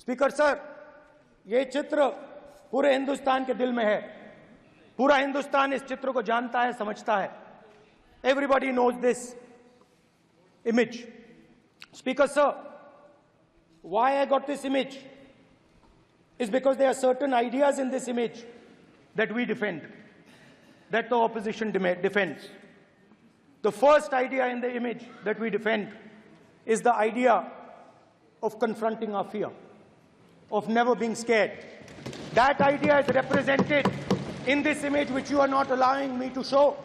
Speaker sir, ये चित्र पूरे हिंदुस्तान के दिल में है। पूरा हिंदुस्तान इस चित्र को जानता है, समझता है। Everybody knows this image. Speaker sir, why I got this image is because there are certain ideas in this image that we defend, that the opposition defends. The first idea in the image that we defend is the idea of confronting our fear, of never being scared. That idea is represented in this image, which you are not allowing me to show,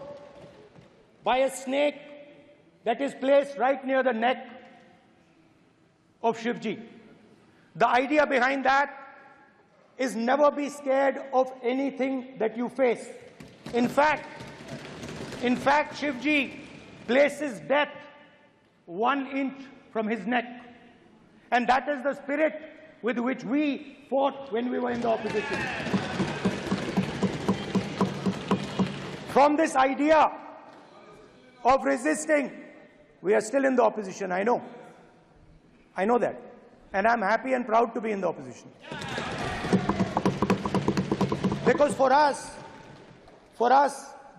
by a snake that is placed right near the neck of Shivji. The idea behind that is never be scared of anything that you face. In fact, Shivji places death 1 inch from his neck. And that is the spirit with which we fought when we were in the opposition. From this idea of resisting, we are still in the opposition, I know. I know that. And I'm happy and proud to be in the opposition. Because for us,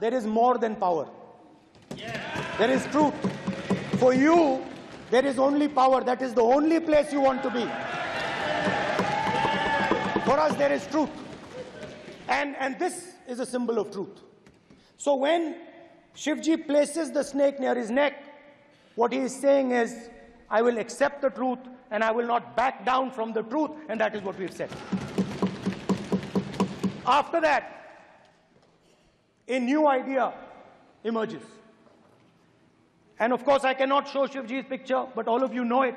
there is more than power. There is truth. For you, there is only power. That is the only place you want to be. For us, there is truth. And this is a symbol of truth. So when Shivji places the snake near his neck, what he is saying is, I will accept the truth and I will not back down from the truth, and that is what we've said. After that, a new idea emerges. And of course, I cannot show Shivji's picture, but all of you know it.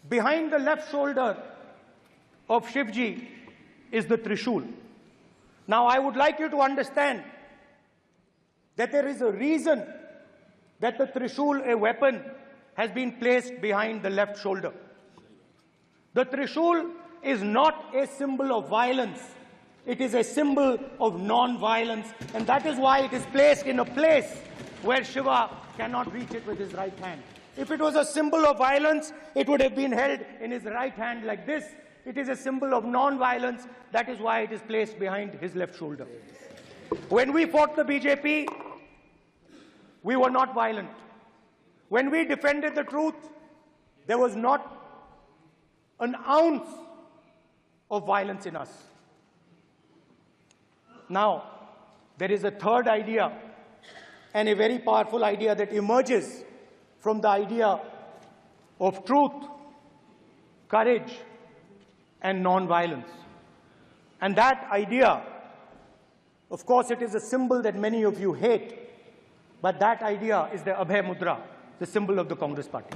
Behind the left shoulder of Shivji is the Trishul. Now, I would like you to understand that there is a reason that the Trishul, a weapon, has been placed behind the left shoulder. The Trishul is not a symbol of violence. It is a symbol of non-violence, and that is why it is placed in a place where Shiva cannot reach it with his right hand. If it was a symbol of violence, it would have been held in his right hand like this. It is a symbol of non-violence. That is why it is placed behind his left shoulder. When we fought the BJP, we were not violent. When we defended the truth, there was not an ounce of violence in us. Now, there is a third idea, and a very powerful idea that emerges from the idea of truth, courage, and non-violence. And that idea, of course, it is a symbol that many of you hate, but that idea is the Abhay Mudra, the symbol of the Congress Party,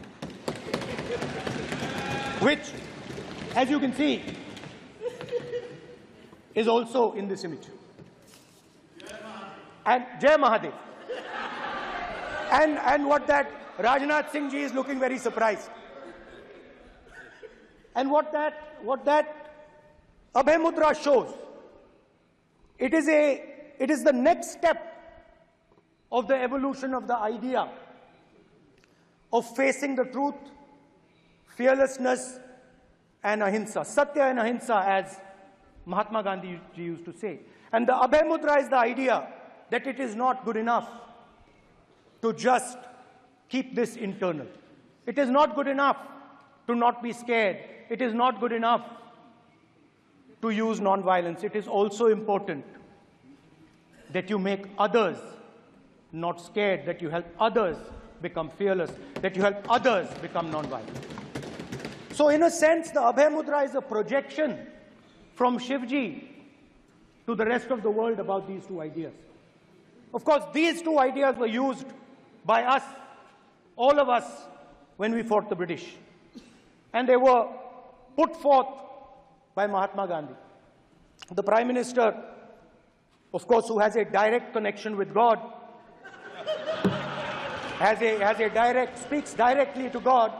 which, as you can see, is also in this image. And Jai Mahadev. And what that Rajnath Singh ji is looking very surprised. And what that Abhay Mudra shows, it is the next step of the evolution of the idea of facing the truth, fearlessness, and ahimsa. Satya and ahimsa, as Mahatma Gandhi ji used to say. And the Abhay Mudra is the idea that it is not good enough to just keep this internal. It is not good enough to not be scared. It is not good enough to use non-violence. It is also important that you make others not scared, that you help others become fearless, that you help others become non-violent. So in a sense, the Abhay Mudra is a projection from Shivji to the rest of the world about these two ideas. Of course, these two ideas were used by us, all of us, when we fought the British. And they were put forth by Mahatma Gandhi. The Prime Minister, of course, who has a direct connection with God, speaks directly to God.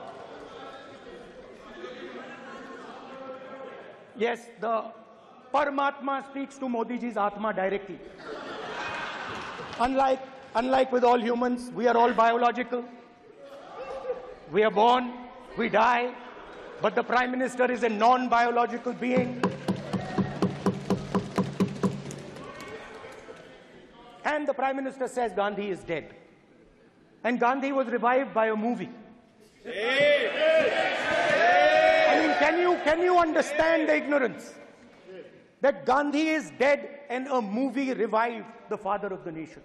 Yes, the Paramatma speaks to Modi ji's Atma directly. Unlike with all humans, we are all biological. We are born, we die, but the Prime Minister is a non-biological being. And the Prime Minister says Gandhi is dead. And Gandhi was revived by a movie. I mean, can you understand the ignorance? That Gandhi is dead and a movie revived the father of the nation.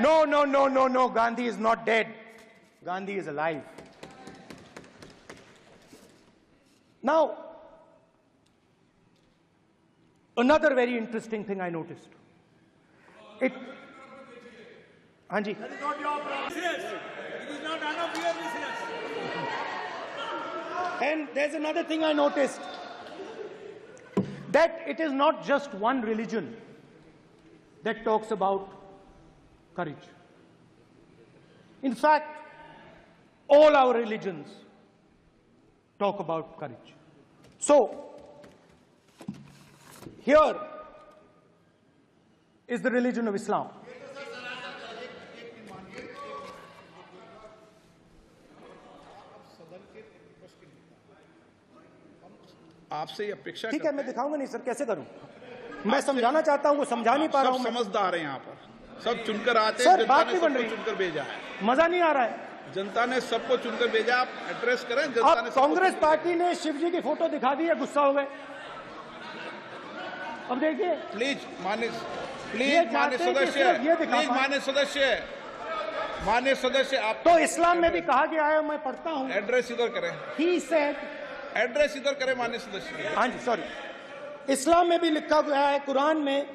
No, Gandhi is not dead. Gandhi is alive. Now, another very interesting thing I noticed. Anji. That is not your business. It is not none of your business. And there's another thing I noticed. That it is not just one religion that talks about courage. In fact, all our religions talk about courage. So, here is the religion of Islam. आपसे अपेक्षा ठीक है, मैं दिखाऊंगा नहीं sir, कैसे करूं? मैं समझाना चाहता हूं, वो समझा नहीं पा रहा हूं। सब समझदार हैं यहाँ पर, सब चुनकर आते हैं। सर, बात नहीं बन रही, चुनकर भेजा है, मजा नहीं आ रहा है। जनता ने सबको चुनकर भेजा, आप एड्रेस करें। जनता ने कांग्रेस पार्टी ने शिव जी की फोटो दिखा दी है, गुस्सा हो गए। अब देखिए, प्लीज मान्य सदस्य, आप तो इस्लाम में भी कहा गया है, मैं पढ़ता हूं, एड्रेस इधर करें। He said, एड्रेस इधर करें मान्य सदस्य। हाँ जी, सॉरी, इस्लाम में भी लिखा गया है, कुरान में,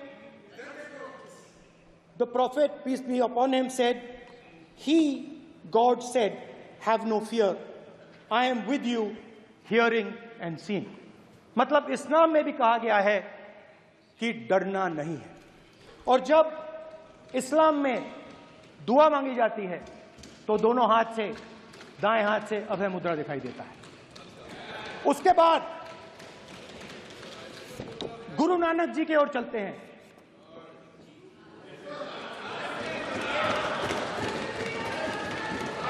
the prophet peace be upon him said, God said, have no fear, I am with you, hearing and seeing. मतलब इस्लाम में भी कहा गया है कि डरना नहीं है। और जब इस्लाम में दुआ मांगी जाती है तो दोनों हाथ से, दाएं हाथ से अभय मुद्रा दिखाई देता है। उसके बाद गुरु नानक जी की ओर चलते हैं।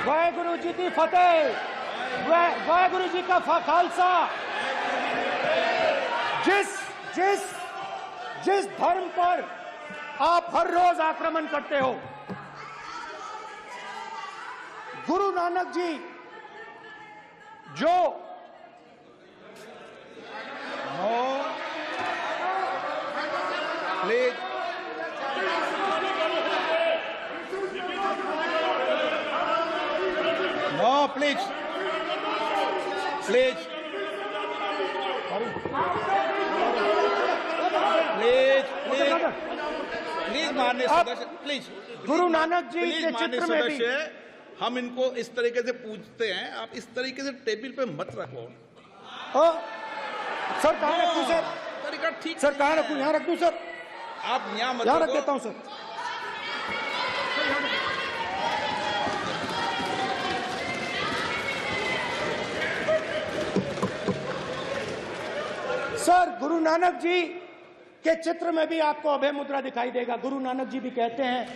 वाहेगुरु जी की फतेह, वाहेगुरु जी का खालसा। जिस धर्म पर आप हर रोज आक्रमण करते हो, गुरु नानक जी जो प्लीज माननीय सदस्य, प्लीज गुरु नानक जी के चित्र में भी हम इनको इस तरीके से पूछते हैं, आप इस तरीके से टेबल पे मत रखो। सर कहाँ रखूं सर? तरीका ठीक सर कहाँ रखूं? यहाँ रख दूं सर? आप यहाँ मत यहाँ रख देता हूँ सर। सर, गुरु नानक जी के चित्र में भी आपको अभय मुद्रा दिखाई देगा। गुरु नानक जी भी कहते हैं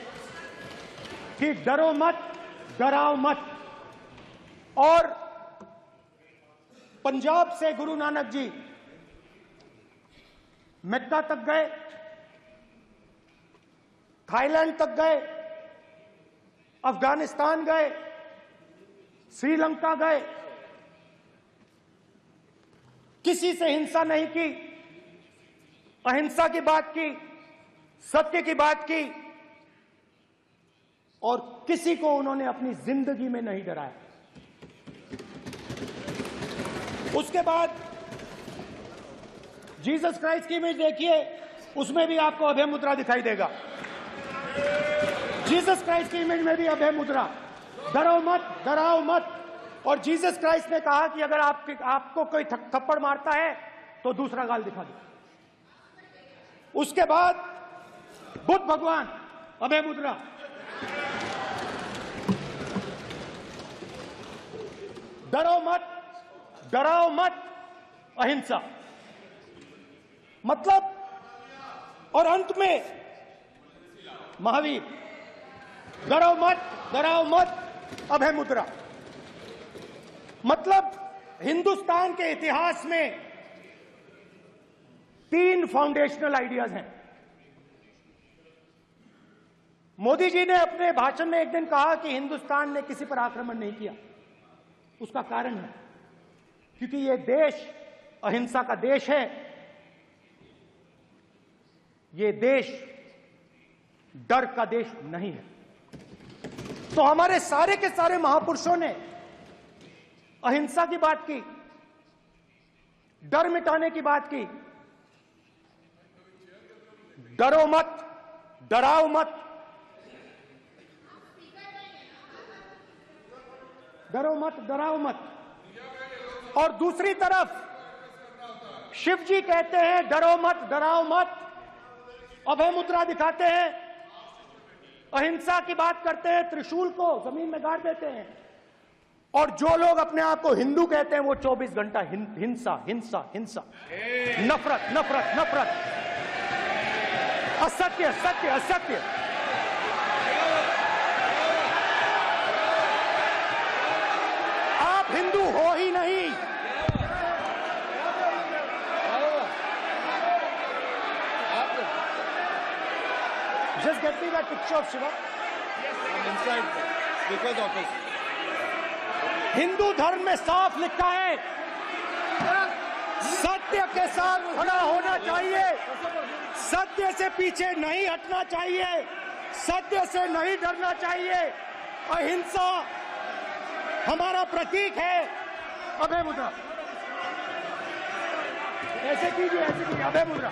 कि डरो मत, डराओ मत। और पंजाब से गुरु नानक जी मक्का तक गए, थाईलैंड तक गए, अफगानिस्तान गए, श्रीलंका गए, किसी से हिंसा नहीं की, अहिंसा की बात की, सत्य की बात की, और किसी को उन्होंने अपनी जिंदगी में नहीं डराया। उसके बाद जीसस क्राइस्ट की इमेज देखिए, उसमें भी आपको अभय मुद्रा दिखाई देगा। जीसस क्राइस्ट की इमेज में भी अभय मुद्रा, डरो मत, डराओ मत। और जीसस क्राइस्ट ने कहा कि अगर आपको कोई थप्पड़ मारता है तो दूसरा गाल दिखा दो। उसके बाद बुद्ध भगवान, अभय मुद्रा। डरो मत, डराओ मत, अहिंसा। मतलब, और अंत में महावीर, डरो मत, डराओ मत, अभय मुद्रा। मतलब हिंदुस्तान के इतिहास में 3 फाउंडेशनल आइडियाज हैं। मोदी जी ने अपने भाषण में एक दिन कहा कि हिंदुस्तान ने किसी पर आक्रमण नहीं किया। उसका कारण है क्योंकि यह देश अहिंसा का देश है। यह देश डर का देश नहीं है। तो हमारे सारे के सारे महापुरुषों ने अहिंसा की बात की, डर मिटाने की बात की। डरो मत, डराओ मत, डरो मत, डराओ मत। और दूसरी तरफ शिव जी कहते हैं डरो मत, डराओ मत, अभय मुद्रा दिखाते हैं, अहिंसा की बात करते हैं, त्रिशूल को जमीन में गाड़ देते हैं। और जो लोग अपने आप को हिंदू कहते हैं वो 24 घंटा हिंसा हिंसा हिंसा, नफरत नफरत नफरत, असत्य सत्य असत्य। आप हिंदू हो ही नहीं। Just get me that picture of Shiva. inside speaker's office. Hindu धर्म में साफ लिखा है सत्य के साथ खड़ा होना चाहिए, सत्य से पीछे नहीं हटना चाहिए, सत्य से नहीं डरना चाहिए। अहिंसा हमारा प्रतीक है। अभय मुद्रा ऐसे कीजिए, ऐसे कीजिए, अभय मुद्रा।